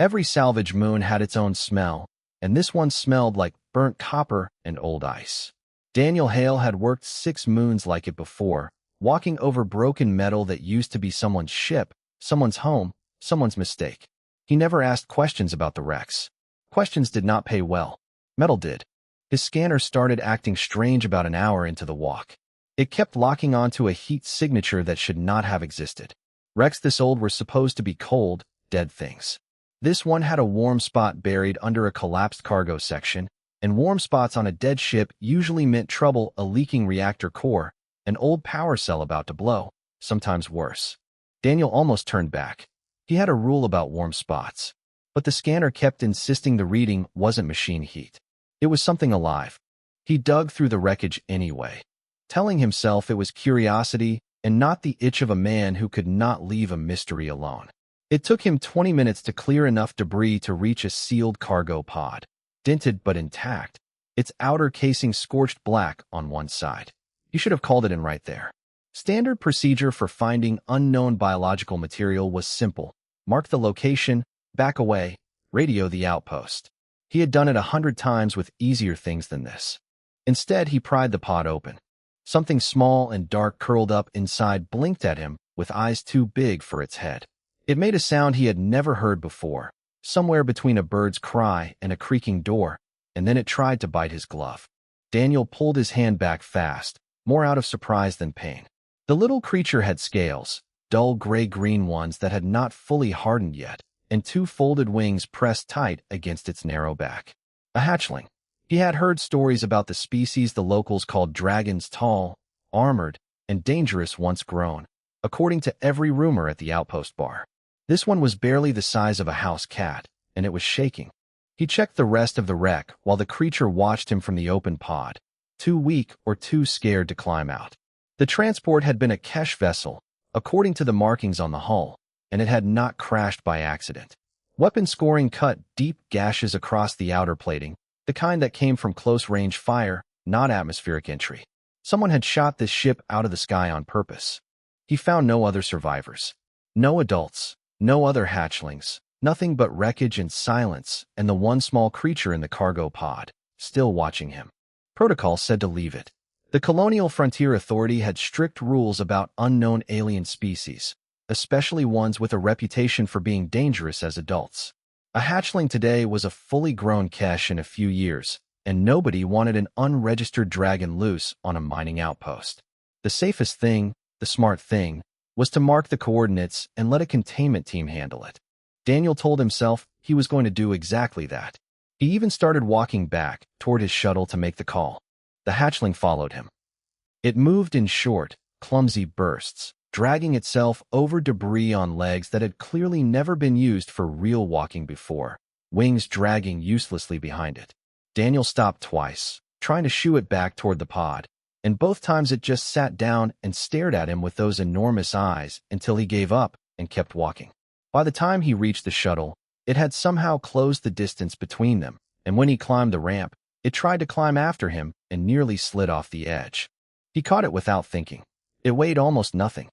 Every salvage moon had its own smell, and this one smelled like burnt copper and old ice. Daniel Hale had worked 6 moons like it before, walking over broken metal that used to be someone's ship, someone's home, someone's mistake. He never asked questions about the wrecks. Questions did not pay well. Metal did. His scanner started acting strange about an hour into the walk. It kept locking onto a heat signature that should not have existed. Wrecks this old were supposed to be cold, dead things. This one had a warm spot buried under a collapsed cargo section, and warm spots on a dead ship usually meant trouble, a leaking reactor core, an old power cell about to blow, sometimes worse. Daniel almost turned back. He had a rule about warm spots. But the scanner kept insisting the reading wasn't machine heat. It was something alive. He dug through the wreckage anyway, telling himself it was curiosity and not the itch of a man who could not leave a mystery alone. It took him 20 minutes to clear enough debris to reach a sealed cargo pod, dented but intact, its outer casing scorched black on one side. You should have called it in right there. Standard procedure for finding unknown biological material was simple. Mark the location, back away, radio the outpost. He had done it 100 times with easier things than this. Instead, he pried the pod open. Something small and dark curled up inside blinked at him with eyes too big for its head. It made a sound he had never heard before, somewhere between a bird's cry and a creaking door, and then it tried to bite his glove. Daniel pulled his hand back fast, more out of surprise than pain. The little creature had scales, dull gray-green ones that had not fully hardened yet, and 2 folded wings pressed tight against its narrow back. A hatchling. He had heard stories about the species the locals called dragons, tall, armored, and dangerous once grown, according to every rumor at the outpost bar. This one was barely the size of a house cat, and it was shaking. He checked the rest of the wreck while the creature watched him from the open pod, too weak or too scared to climb out. The transport had been a Kesh vessel, according to the markings on the hull, and it had not crashed by accident. Weapon scoring cut deep gashes across the outer plating, the kind that came from close-range fire, not atmospheric entry. Someone had shot this ship out of the sky on purpose. He found no other survivors. No adults, no other hatchlings, nothing but wreckage and silence, and the one small creature in the cargo pod, still watching him. Protocol said to leave it. The Colonial Frontier Authority had strict rules about unknown alien species, especially ones with a reputation for being dangerous as adults. A hatchling today was a fully grown Kesh in a few years, and nobody wanted an unregistered dragon loose on a mining outpost. The safest thing, the smart thing, was to mark the coordinates and let a containment team handle it. Daniel told himself he was going to do exactly that. He even started walking back toward his shuttle to make the call. The hatchling followed him. It moved in short, clumsy bursts, dragging itself over debris on legs that had clearly never been used for real walking before, wings dragging uselessly behind it. Daniel stopped twice, trying to shoo it back toward the pod, and both times it just sat down and stared at him with those enormous eyes until he gave up and kept walking. By the time he reached the shuttle, it had somehow closed the distance between them, and when he climbed the ramp, it tried to climb after him and nearly slid off the edge. He caught it without thinking. It weighed almost nothing.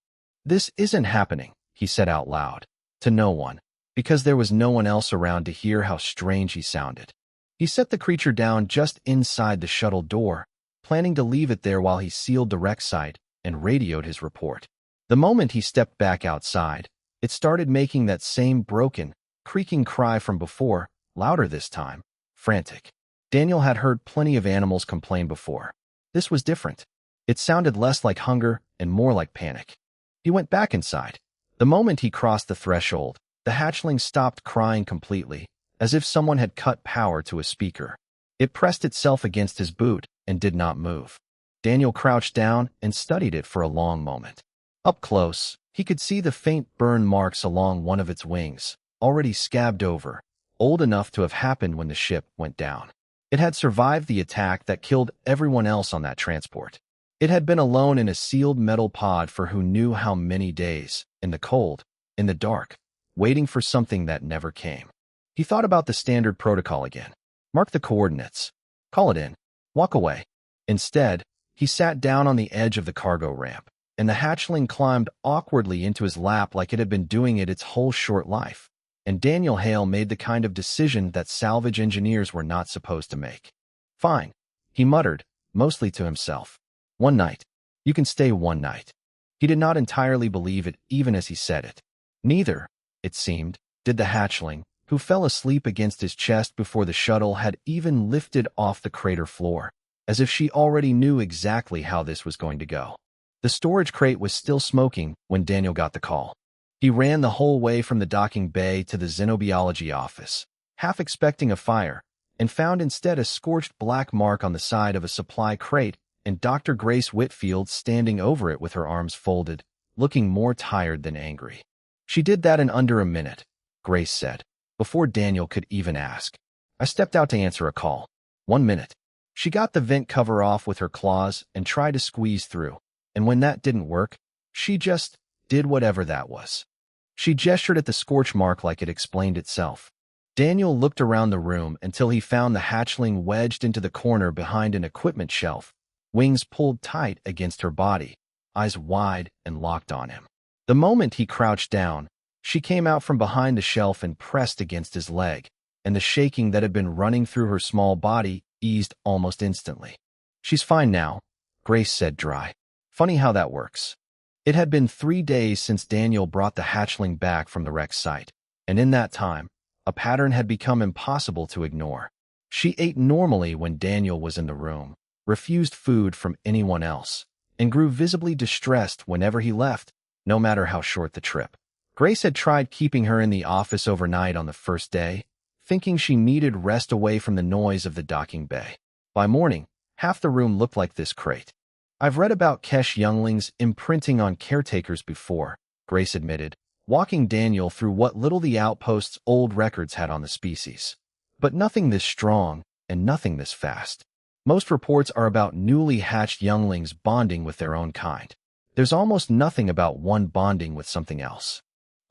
"This isn't happening," he said out loud, to no one, because there was no one else around to hear how strange he sounded. He set the creature down just inside the shuttle door, planning to leave it there while he sealed the wreck site and radioed his report. The moment he stepped back outside, it started making that same broken, creaking cry from before, louder this time, frantic. Daniel had heard plenty of animals complain before. This was different. It sounded less like hunger and more like panic. He went back inside. The moment he crossed the threshold, the hatchling stopped crying completely, as if someone had cut power to a speaker. It pressed itself against his boot and did not move. Daniel crouched down and studied it for a long moment. Up close, he could see the faint burn marks along one of its wings, already scabbed over, old enough to have happened when the ship went down. It had survived the attack that killed everyone else on that transport. It had been alone in a sealed metal pod for who knew how many days, in the cold, in the dark, waiting for something that never came. He thought about the standard protocol again. Mark the coordinates. Call it in. Walk away. Instead, he sat down on the edge of the cargo ramp, and the hatchling climbed awkwardly into his lap like it had been doing it its whole short life. and Daniel Hale made the kind of decision that salvage engineers were not supposed to make. Fine, he muttered, mostly to himself. One night. You can stay one night. He did not entirely believe it even as he said it. Neither, it seemed, did the hatchling, who fell asleep against his chest before the shuttle had even lifted off the crater floor, as if she already knew exactly how this was going to go. The storage crate was still smoking when Daniel got the call. He ran the whole way from the docking bay to the xenobiology office, half expecting a fire, and found instead a scorched black mark on the side of a supply crate and Dr. Grace Whitfield standing over it with her arms folded, looking more tired than angry. She did that in under a minute, Grace said, before Daniel could even ask. I stepped out to answer a call. 1 minute. She got the vent cover off with her claws and tried to squeeze through, and when that didn't work, she just did whatever that was. She gestured at the scorch mark like it explained itself. Daniel looked around the room until he found the hatchling wedged into the corner behind an equipment shelf, wings pulled tight against her body, eyes wide and locked on him. The moment he crouched down, she came out from behind the shelf and pressed against his leg, and the shaking that had been running through her small body eased almost instantly. She's fine now, Grace said dry. Funny how that works. It had been 3 days since Daniel brought the hatchling back from the wreck site, and in that time, a pattern had become impossible to ignore. She ate normally when Daniel was in the room, refused food from anyone else, and grew visibly distressed whenever he left, no matter how short the trip. Grace had tried keeping her in the office overnight on the first day, thinking she needed rest away from the noise of the docking bay. By morning, half the room looked like this crate. I've read about Kesh younglings imprinting on caretakers before, Grace admitted, walking Daniel through what little the outpost's old records had on the species. But nothing this strong, and nothing this fast. Most reports are about newly hatched younglings bonding with their own kind. There's almost nothing about one bonding with something else.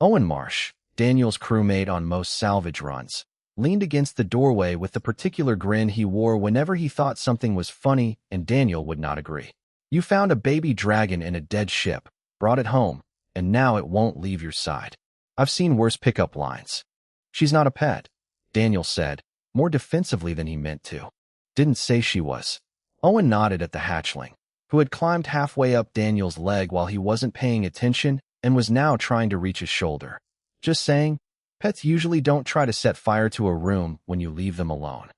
Owen Marsh, Daniel's crewmate on most salvage runs, leaned against the doorway with the particular grin he wore whenever he thought something was funny and Daniel would not agree. You found a baby dragon in a dead ship, brought it home, and now it won't leave your side. I've seen worse pickup lines. She's not a pet, Daniel said, more defensively than he meant to. Didn't say she was. Owen nodded at the hatchling, who had climbed halfway up Daniel's leg while he wasn't paying attention and was now trying to reach his shoulder. Just saying, pets usually don't try to set fire to a room when you leave them alone.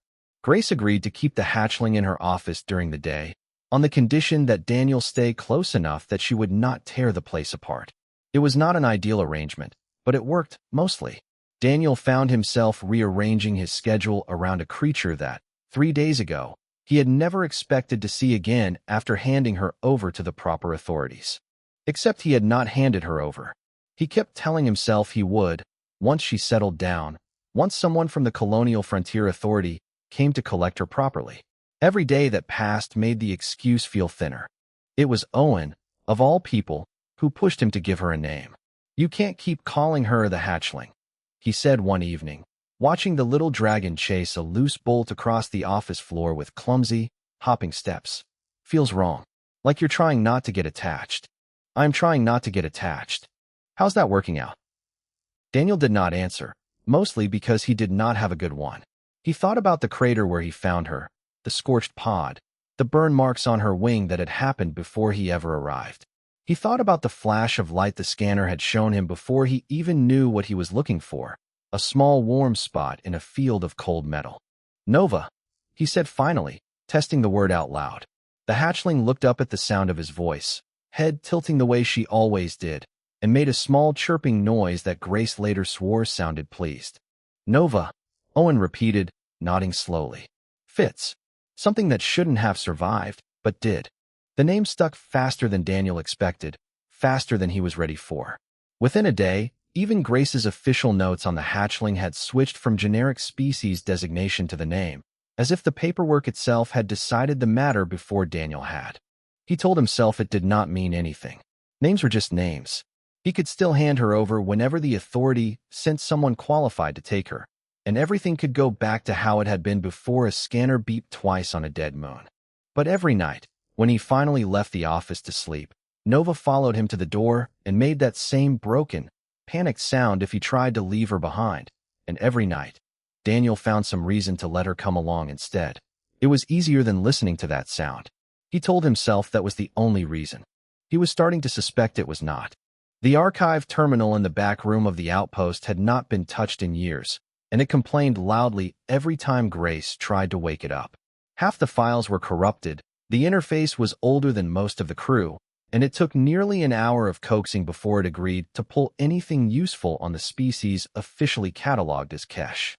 Grace agreed to keep the hatchling in her office during the day, on the condition that Daniel stay close enough that she would not tear the place apart. It was not an ideal arrangement, but it worked, mostly. Daniel found himself rearranging his schedule around a creature that, 3 days ago, he had never expected to see again after handing her over to the proper authorities. Except he had not handed her over. He kept telling himself he would, once she settled down, once someone from the Colonial Frontier Authority came to collect her properly. Every day that passed made the excuse feel thinner. It was Owen, of all people, who pushed him to give her a name. You can't keep calling her the hatchling, he said one evening, watching the little dragon chase a loose bolt across the office floor with clumsy, hopping steps. Feels wrong. Like you're trying not to get attached. I'm trying not to get attached. How's that working out? Daniel did not answer, mostly because he did not have a good one. He thought about the crater where he found her, the scorched pod, the burn marks on her wing that had happened before he ever arrived. He thought about the flash of light the scanner had shown him before he even knew what he was looking for, a small warm spot in a field of cold metal. Nova, he said finally, testing the word out loud. The hatchling looked up at the sound of his voice, head tilting the way she always did, and made a small chirping noise that Grace later swore sounded pleased. Nova, Owen repeated, nodding slowly. Fits. Something that shouldn't have survived, but did. The name stuck faster than Daniel expected, faster than he was ready for. Within a day, even Grace's official notes on the hatchling had switched from generic species designation to the name, as if the paperwork itself had decided the matter before Daniel had. He told himself it did not mean anything. Names were just names. He could still hand her over whenever the authority sent someone qualified to take her, and everything could go back to how it had been before a scanner beeped twice on a dead moon. But every night, when he finally left the office to sleep, Nova followed him to the door and made that same broken, panicked sound if he tried to leave her behind, and every night, Daniel found some reason to let her come along instead. It was easier than listening to that sound. He told himself that was the only reason. He was starting to suspect it was not. The archive terminal in the back room of the outpost had not been touched in years, and it complained loudly every time Grace tried to wake it up. Half the files were corrupted, the interface was older than most of the crew, and it took nearly an hour of coaxing before it agreed to pull anything useful on the species officially cataloged as Kesh.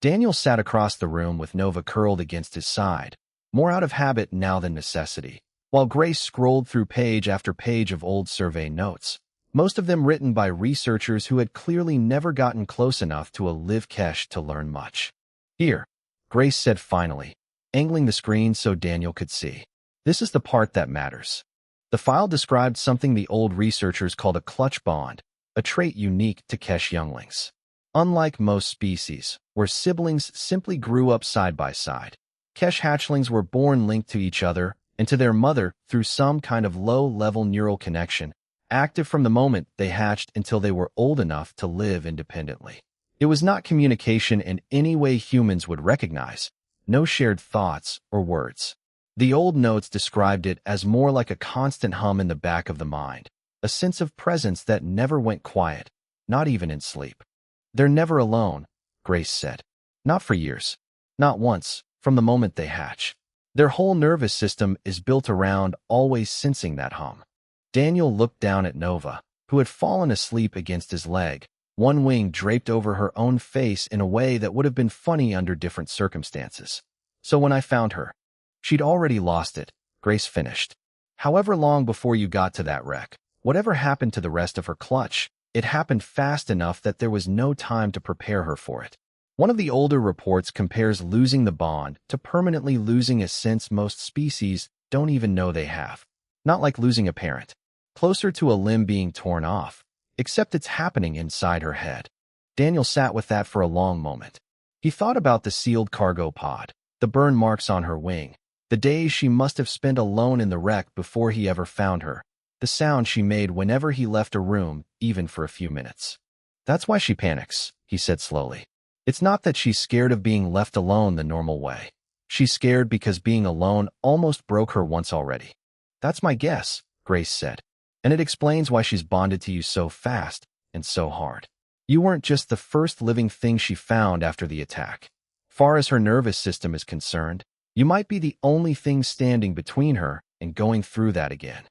Daniel sat across the room with Nova curled against his side, more out of habit now than necessity, while Grace scrolled through page after page of old survey notes, most of them written by researchers who had clearly never gotten close enough to a live Kesh to learn much. "Here," Grace said finally, angling the screen so Daniel could see. "This is the part that matters." The file described something the old researchers called a clutch bond, a trait unique to Kesh younglings. Unlike most species, where siblings simply grew up side by side, Kesh hatchlings were born linked to each other and to their mother through some kind of low-level neural connection, active from the moment they hatched until they were old enough to live independently. It was not communication in any way humans would recognize, no shared thoughts or words. The old notes described it as more like a constant hum in the back of the mind, a sense of presence that never went quiet, not even in sleep. "They're never alone," Grace said. "Not for years. Not once, from the moment they hatch. Their whole nervous system is built around always sensing that hum." Daniel looked down at Nova, who had fallen asleep against his leg, one wing draped over her own face in a way that would have been funny under different circumstances. "So when I found her, she'd already lost it," Grace finished. "However long before you got to that wreck, whatever happened to the rest of her clutch, it happened fast enough that there was no time to prepare her for it." One of the older reports compares losing the bond to permanently losing a sense most species don't even know they have. Not like losing a parent. Closer to a limb being torn off, except it's happening inside her head. Daniel sat with that for a long moment. He thought about the sealed cargo pod, the burn marks on her wing, the days she must have spent alone in the wreck before he ever found her, the sound she made whenever he left a room, even for a few minutes. "That's why she panics," he said slowly. "It's not that she's scared of being left alone the normal way. She's scared because being alone almost broke her once already." "That's my guess," Grace said. "And it explains why she's bonded to you so fast and so hard. You weren't just the first living thing she found after the attack. Far as her nervous system is concerned, you might be the only thing standing between her and going through that again."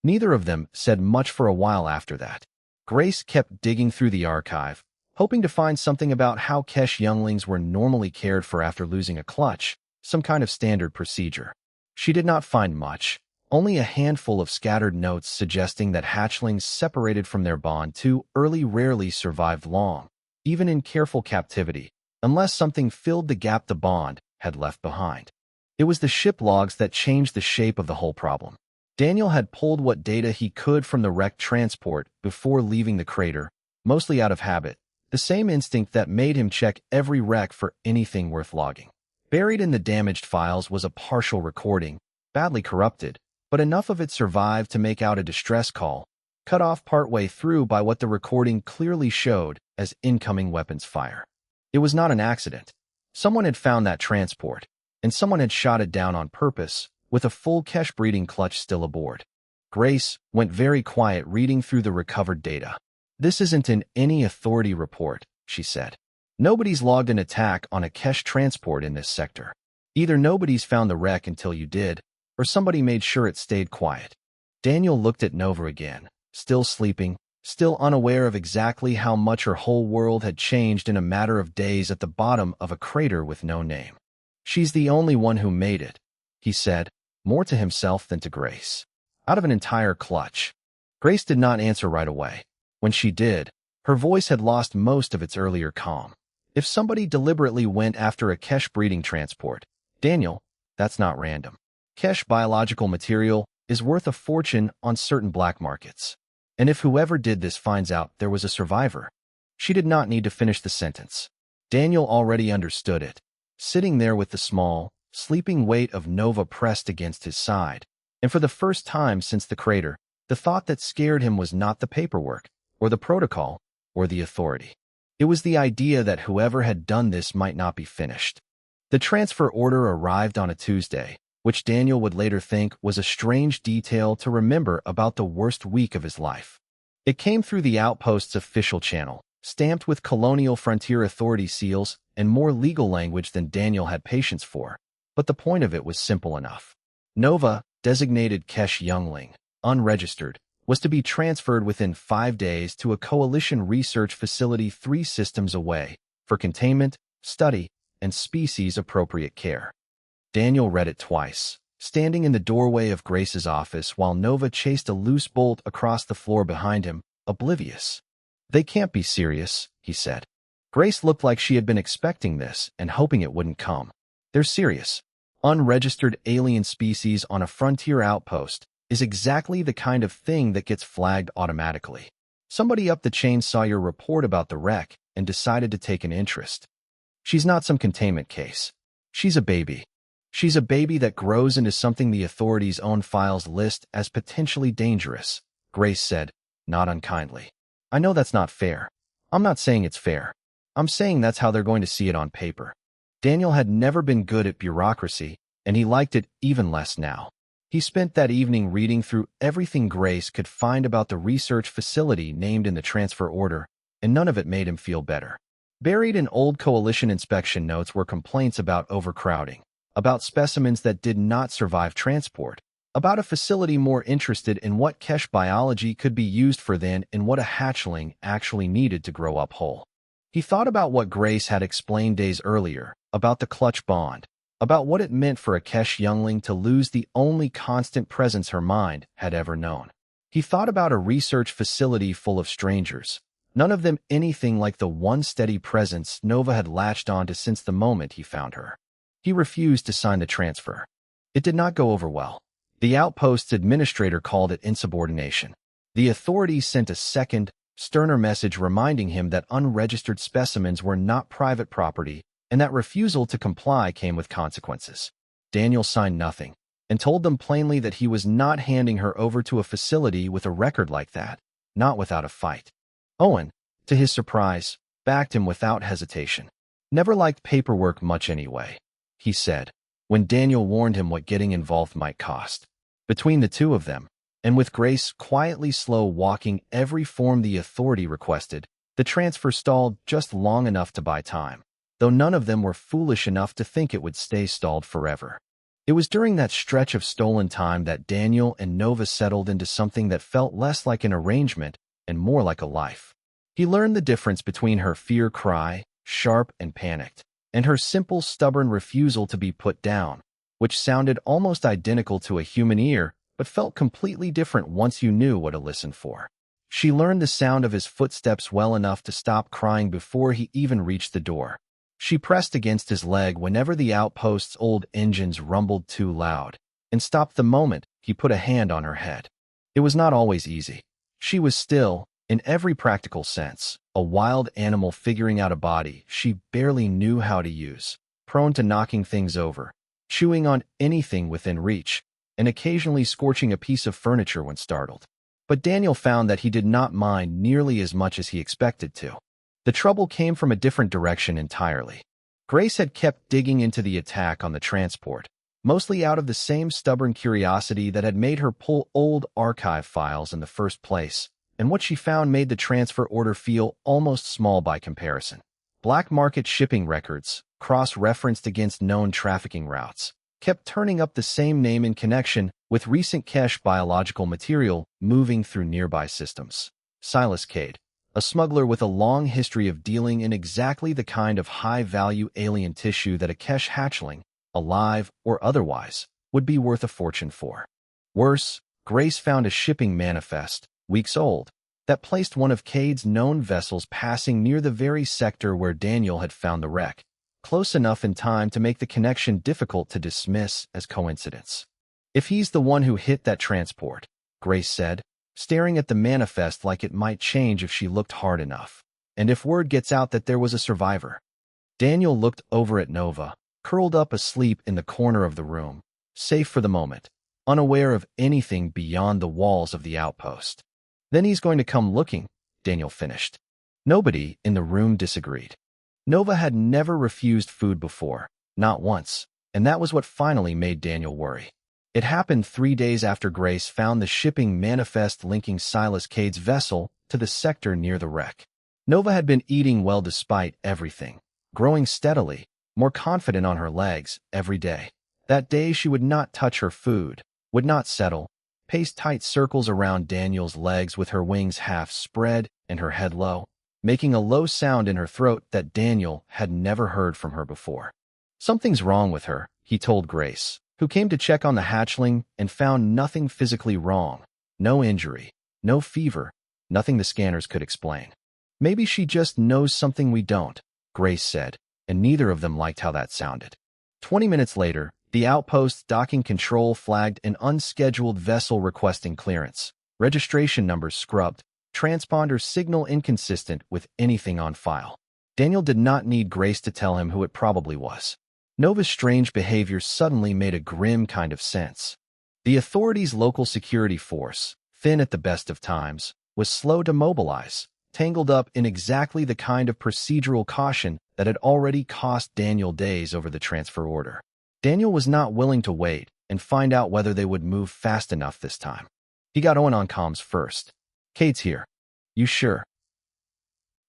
Neither of them said much for a while after that. Grace kept digging through the archive, hoping to find something about how Kesh younglings were normally cared for after losing a clutch, some kind of standard procedure. She did not find much, only a handful of scattered notes suggesting that hatchlings separated from their bond too early rarely survived long, even in careful captivity, unless something filled the gap the bond had left behind. It was the ship logs that changed the shape of the whole problem. Daniel had pulled what data he could from the wrecked transport before leaving the crater, mostly out of habit, the same instinct that made him check every wreck for anything worth logging. Buried in the damaged files was a partial recording, badly corrupted, but enough of it survived to make out a distress call, cut off partway through by what the recording clearly showed as incoming weapons fire. It was not an accident. Someone had found that transport, and someone had shot it down on purpose, with a full Kesh breeding clutch still aboard. Grace went very quiet reading through the recovered data. "This isn't in any authority report," she said. "Nobody's logged an attack on a Kesh transport in this sector. Either nobody's found the wreck until you did, or somebody made sure it stayed quiet." Daniel looked at Nova again, still sleeping, still unaware of exactly how much her whole world had changed in a matter of days at the bottom of a crater with no name. "She's the only one who made it," he said, more to himself than to Grace. "Out of an entire clutch." Grace did not answer right away. When she did, her voice had lost most of its earlier calm. "If somebody deliberately went after a Kesh breeding transport, Daniel, that's not random. Kesh biological material is worth a fortune on certain black markets. And if whoever did this finds out there was a survivor..." She did not need to finish the sentence. Daniel already understood it, sitting there with the small, sleeping weight of Nova pressed against his side, and for the first time since the crater, the thought that scared him was not the paperwork or the protocol, or the authority. It was the idea that whoever had done this might not be finished. The transfer order arrived on a Tuesday, which Daniel would later think was a strange detail to remember about the worst week of his life. It came through the outpost's official channel, stamped with colonial frontier authority seals and more legal language than Daniel had patience for. But the point of it was simple enough. Nova, designated Kesh Youngling, unregistered, was to be transferred within 5 days to a coalition research facility 3 systems away for containment, study, and species-appropriate care. Daniel read it twice, standing in the doorway of Grace's office while Nova chased a loose bolt across the floor behind him, oblivious. "They can't be serious," he said. Grace looked like she had been expecting this and hoping it wouldn't come. "They're serious. Unregistered alien species on a frontier outpost is exactly the kind of thing that gets flagged automatically. Somebody up the chain saw your report about the wreck and decided to take an interest. She's not some containment case. She's a baby. She's a baby that grows into something the authorities' own files list as potentially dangerous," Grace said, not unkindly. "I know that's not fair. I'm not saying it's fair. I'm saying that's how they're going to see it on paper." Daniel had never been good at bureaucracy, and he liked it even less now. He spent that evening reading through everything Grace could find about the research facility named in the transfer order, and none of it made him feel better. Buried in old coalition inspection notes were complaints about overcrowding, about specimens that did not survive transport, about a facility more interested in what Kesh biology could be used for than in what a hatchling actually needed to grow up whole. He thought about what Grace had explained days earlier, about the clutch bond, about what it meant for a Kesh youngling to lose the only constant presence her mind had ever known. He thought about a research facility full of strangers, none of them anything like the one steady presence Nova had latched onto since the moment he found her. He refused to sign the transfer. It did not go over well. The outpost's administrator called it insubordination. The authorities sent a second, sterner message reminding him that unregistered specimens were not private property and that refusal to comply came with consequences. Daniel signed nothing and told them plainly that he was not handing her over to a facility with a record like that, not without a fight. Owen, to his surprise, backed him without hesitation. "Never liked paperwork much anyway," he said, when Daniel warned him what getting involved might cost. Between the two of them, and with Grace quietly slow walking every form the authority requested, the transfer stalled just long enough to buy time, though none of them were foolish enough to think it would stay stalled forever. It was during that stretch of stolen time that Daniel and Nova settled into something that felt less like an arrangement and more like a life. He learned the difference between her fear cry, sharp and panicked, and her simple, stubborn refusal to be put down, which sounded almost identical to a human ear, but felt completely different once you knew what to listen for. She learned the sound of his footsteps well enough to stop crying before he even reached the door. She pressed against his leg whenever the outpost's old engines rumbled too loud, and stopped the moment he put a hand on her head. It was not always easy. She was still, in every practical sense, a wild animal figuring out a body she barely knew how to use, prone to knocking things over, chewing on anything within reach, and occasionally scorching a piece of furniture when startled. But Daniel found that he did not mind nearly as much as he expected to. The trouble came from a different direction entirely. Grace had kept digging into the attack on the transport, mostly out of the same stubborn curiosity that had made her pull old archive files in the first place, and what she found made the transfer order feel almost small by comparison. Black market shipping records, cross-referenced against known trafficking routes, kept turning up the same name in connection with recent Kesh biological material moving through nearby systems. Silas Cade, a smuggler with a long history of dealing in exactly the kind of high-value alien tissue that a Kesh hatchling, alive or otherwise, would be worth a fortune for. Worse, Grace found a shipping manifest, weeks old, that placed one of Cade's known vessels passing near the very sector where Daniel had found the wreck, close enough in time to make the connection difficult to dismiss as coincidence. "If he's the one who hit that transport," Grace said, staring at the manifest like it might change if she looked hard enough, "and if word gets out that there was a survivor." Daniel looked over at Nova, curled up asleep in the corner of the room, safe for the moment, unaware of anything beyond the walls of the outpost. "Then he's going to come looking," Daniel finished. Nobody in the room disagreed. Nova had never refused food before, not once, and that was what finally made Daniel worry. It happened 3 days after Grace found the shipping manifest linking Silas Cade's vessel to the sector near the wreck. Nova had been eating well despite everything, growing steadily, more confident on her legs every day. That day she would not touch her food, would not settle, paced tight circles around Daniel's legs with her wings half spread and her head low, making a low sound in her throat that Daniel had never heard from her before. "Something's wrong with her," he told Grace, who came to check on the hatchling and found nothing physically wrong. No injury, no fever, nothing the scanners could explain. "Maybe she just knows something we don't," Grace said, and neither of them liked how that sounded. 20 minutes later, the outpost's docking control flagged an unscheduled vessel requesting clearance. Registration numbers scrubbed, transponder signal inconsistent with anything on file. Daniel did not need Grace to tell him who it probably was. Nova's strange behavior suddenly made a grim kind of sense. The authorities' local security force, thin at the best of times, was slow to mobilize, tangled up in exactly the kind of procedural caution that had already cost Daniel days over the transfer order. Daniel was not willing to wait and find out whether they would move fast enough this time. He got Owen on comms first. "Kate's here. You sure?"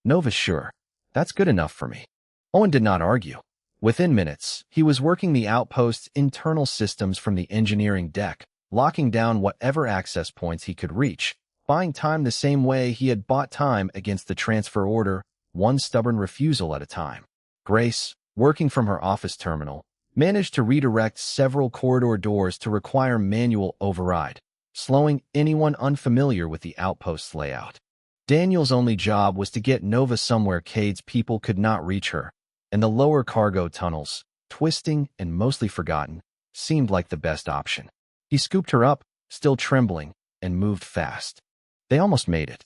"Nova's sure. That's good enough for me." Owen did not argue. Within minutes, he was working the outpost's internal systems from the engineering deck, locking down whatever access points he could reach, buying time the same way he had bought time against the transfer order, one stubborn refusal at a time. Grace, working from her office terminal, managed to redirect several corridor doors to require manual override, slowing anyone unfamiliar with the outpost's layout. Daniel's only job was to get Nova somewhere Cade's people could not reach her, and the lower cargo tunnels, twisting and mostly forgotten, seemed like the best option. He scooped her up, still trembling, and moved fast. They almost made it.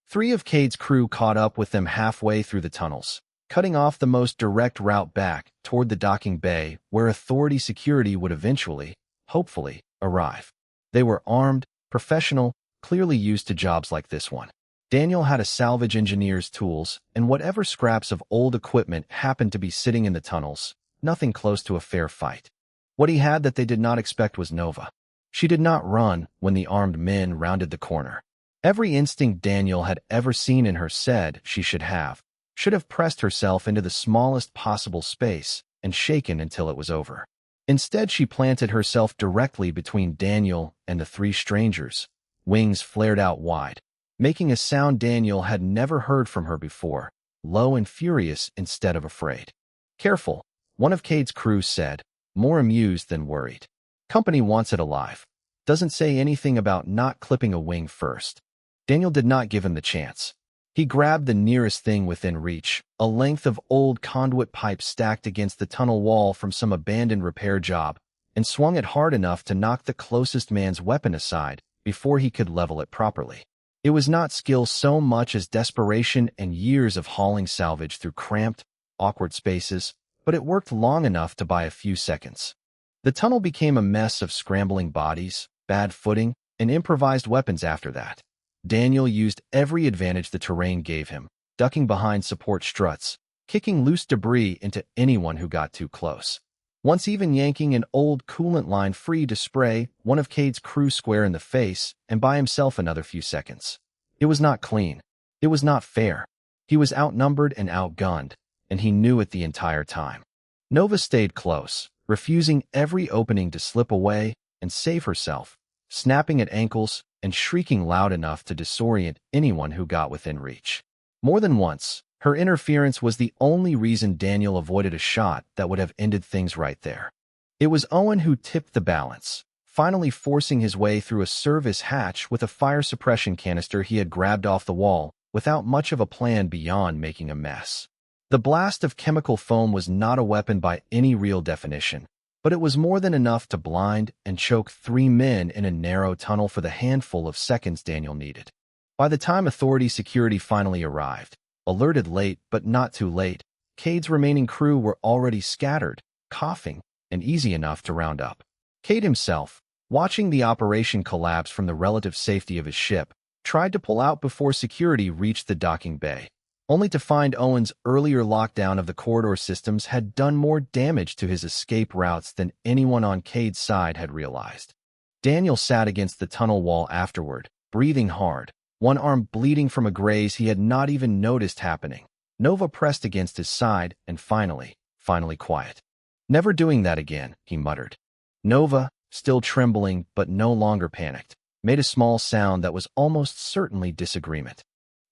3 of Cade's crew caught up with them halfway through the tunnels, cutting off the most direct route back toward the docking bay where authority security would eventually, hopefully, arrive. They were armed, professional, clearly used to jobs like this one. Daniel had a salvage engineer's tools and whatever scraps of old equipment happened to be sitting in the tunnels, nothing close to a fair fight. What he had that they did not expect was Nova. She did not run when the armed men rounded the corner. Every instinct Daniel had ever seen in her said she should have pressed herself into the smallest possible space and shaken until it was over. Instead, she planted herself directly between Daniel and the 3 strangers, wings flared out wide, making a sound Daniel had never heard from her before, low and furious instead of afraid. "Careful," one of Cade's crew said, more amused than worried. "Company wants it alive. Doesn't say anything about not clipping a wing first." Daniel did not give him the chance. He grabbed the nearest thing within reach, a length of old conduit pipe stacked against the tunnel wall from some abandoned repair job, and swung it hard enough to knock the closest man's weapon aside before he could level it properly. It was not skill so much as desperation and years of hauling salvage through cramped, awkward spaces, but it worked long enough to buy a few seconds. The tunnel became a mess of scrambling bodies, bad footing, and improvised weapons after that. Daniel used every advantage the terrain gave him, ducking behind support struts, kicking loose debris into anyone who got too close. Once even yanking an old coolant line free to spray one of Cade's crew square in the face and buy himself another few seconds. It was not clean. It was not fair. He was outnumbered and outgunned, and he knew it the entire time. Nova stayed close, refusing every opening to slip away and save herself, snapping at ankles and shrieking loud enough to disorient anyone who got within reach. More than once, her interference was the only reason Daniel avoided a shot that would have ended things right there. It was Owen who tipped the balance, finally forcing his way through a service hatch with a fire suppression canister he had grabbed off the wall without much of a plan beyond making a mess. The blast of chemical foam was not a weapon by any real definition, but it was more than enough to blind and choke 3 men in a narrow tunnel for the handful of seconds Daniel needed. By the time authority security finally arrived, alerted late but not too late, Cade's remaining crew were already scattered, coughing, and easy enough to round up. Cade himself, watching the operation collapse from the relative safety of his ship, tried to pull out before security reached the docking bay, only to find Owen's earlier lockdown of the corridor systems had done more damage to his escape routes than anyone on Cade's side had realized. Daniel sat against the tunnel wall afterward, breathing hard, one arm bleeding from a graze he had not even noticed happening. Nova pressed against his side and finally quiet. "Never doing that again," he muttered. Nova, still trembling but no longer panicked, made a small sound that was almost certainly disagreement.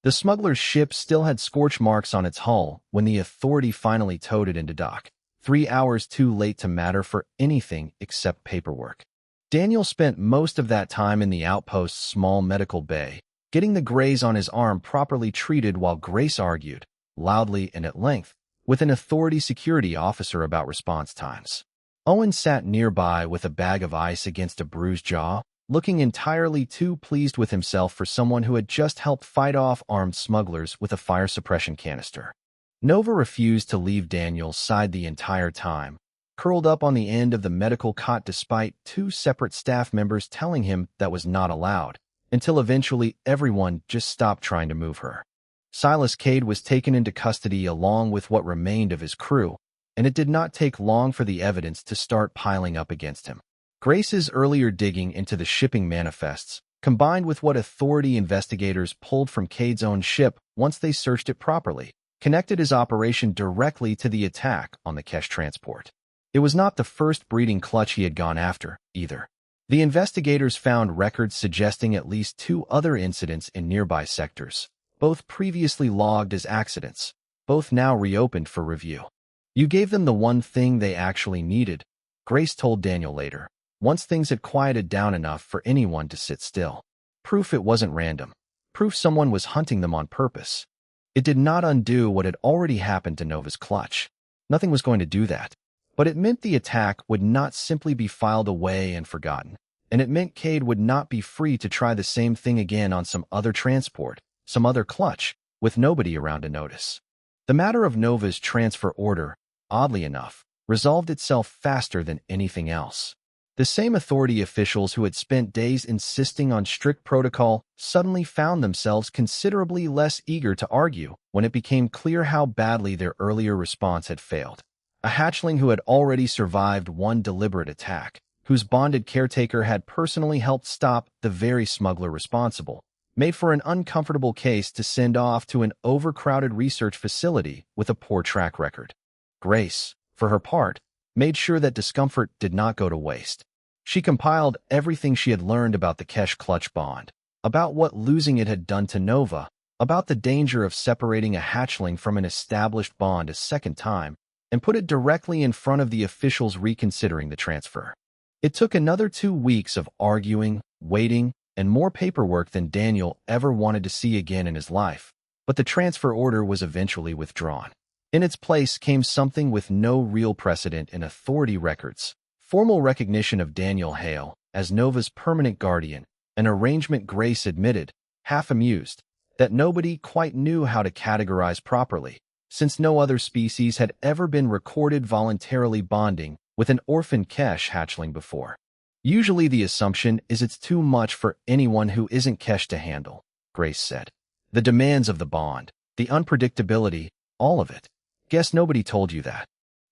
The smuggler's ship still had scorch marks on its hull when the Authority finally towed it into dock, 3 hours too late to matter for anything except paperwork. Daniel spent most of that time in the outpost's small medical bay, getting the graze on his arm properly treated while Grace argued, loudly and at length, with an Authority security officer about response times. Owen sat nearby with a bag of ice against a bruised jaw, looking entirely too pleased with himself for someone who had just helped fight off armed smugglers with a fire suppression canister. Nova refused to leave Daniel's side the entire time, curled up on the end of the medical cot despite 2 separate staff members telling him that was not allowed, until eventually everyone just stopped trying to move her. Silas Cade was taken into custody along with what remained of his crew, and it did not take long for the evidence to start piling up against him. Grace's earlier digging into the shipping manifests, combined with what Authority investigators pulled from Cade's own ship once they searched it properly, connected his operation directly to the attack on the Kesh transport. It was not the first breeding clutch he had gone after, either. The investigators found records suggesting at least 2 other incidents in nearby sectors, both previously logged as accidents, both now reopened for review. "You gave them the one thing they actually needed," Grace told Daniel later, once things had quieted down enough for anyone to sit still. Proof it wasn't random. Proof someone was hunting them on purpose. It did not undo what had already happened to Nova's clutch. Nothing was going to do that. But it meant the attack would not simply be filed away and forgotten, and it meant Cade would not be free to try the same thing again on some other transport, some other clutch, with nobody around to notice. The matter of Nova's transfer order, oddly enough, resolved itself faster than anything else. The same Authority officials who had spent days insisting on strict protocol suddenly found themselves considerably less eager to argue when it became clear how badly their earlier response had failed. A hatchling who had already survived one deliberate attack, whose bonded caretaker had personally helped stop the very smuggler responsible, made for an uncomfortable case to send off to an overcrowded research facility with a poor track record. Grace, for her part, made sure that discomfort did not go to waste. She compiled everything she had learned about the Kesh clutch bond, about what losing it had done to Nova, about the danger of separating a hatchling from an established bond a second time, and put it directly in front of the officials reconsidering the transfer. It took another 2 weeks of arguing, waiting, and more paperwork than Daniel ever wanted to see again in his life, but the transfer order was eventually withdrawn. In its place came something with no real precedent in Authority records: formal recognition of Daniel Hale as Nova's permanent guardian, an arrangement Grace admitted, half amused, that nobody quite knew how to categorize properly, since no other species had ever been recorded voluntarily bonding with an orphan Kesh hatchling before. "Usually the assumption is it's too much for anyone who isn't Kesh to handle," Grace said. "The demands of the bond, the unpredictability, all of it. Guess nobody told you that."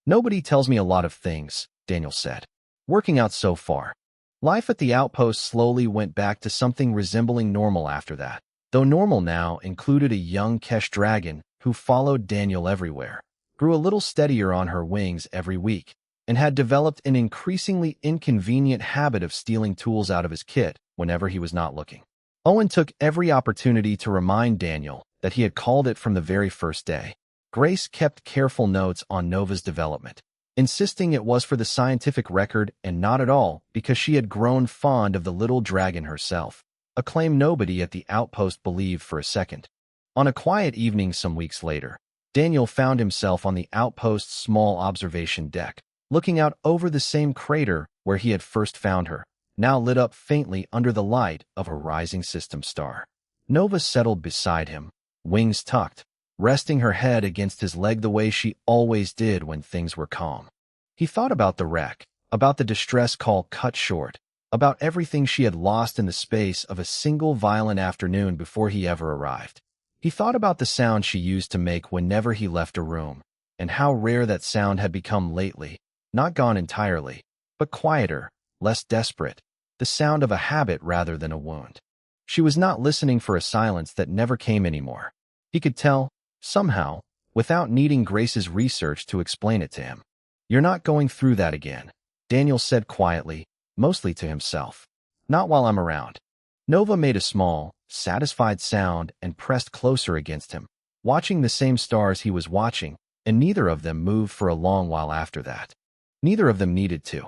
"Nobody tells me a lot of things," Daniel said. "Working out so far." Life at the outpost slowly went back to something resembling normal after that, though normal now included a young Kesh dragon who followed Daniel everywhere, grew a little steadier on her wings every week, and had developed an increasingly inconvenient habit of stealing tools out of his kit whenever he was not looking. Owen took every opportunity to remind Daniel that he had called it from the very first day. Grace kept careful notes on Nova's development, insisting it was for the scientific record and not at all because she had grown fond of the little dragon herself, a claim nobody at the outpost believed for a second. On a quiet evening some weeks later, Daniel found himself on the outpost's small observation deck, looking out over the same crater where he had first found her, now lit up faintly under the light of a rising system star. Nova settled beside him, wings tucked, resting her head against his leg the way she always did when things were calm. He thought about the wreck, about the distress call cut short, about everything she had lost in the space of a single violent afternoon before he ever arrived. He thought about the sound she used to make whenever he left a room, and how rare that sound had become lately, not gone entirely, but quieter, less desperate, the sound of a habit rather than a wound. She was not listening for a silence that never came anymore. He could tell, somehow, without needing Grace's research to explain it to him. "You're not going through that again," Daniel said quietly, mostly to himself. "Not while I'm around." Nova made a small, satisfied sound and pressed closer against him, watching the same stars he was watching, and neither of them moved for a long while after that. Neither of them needed to.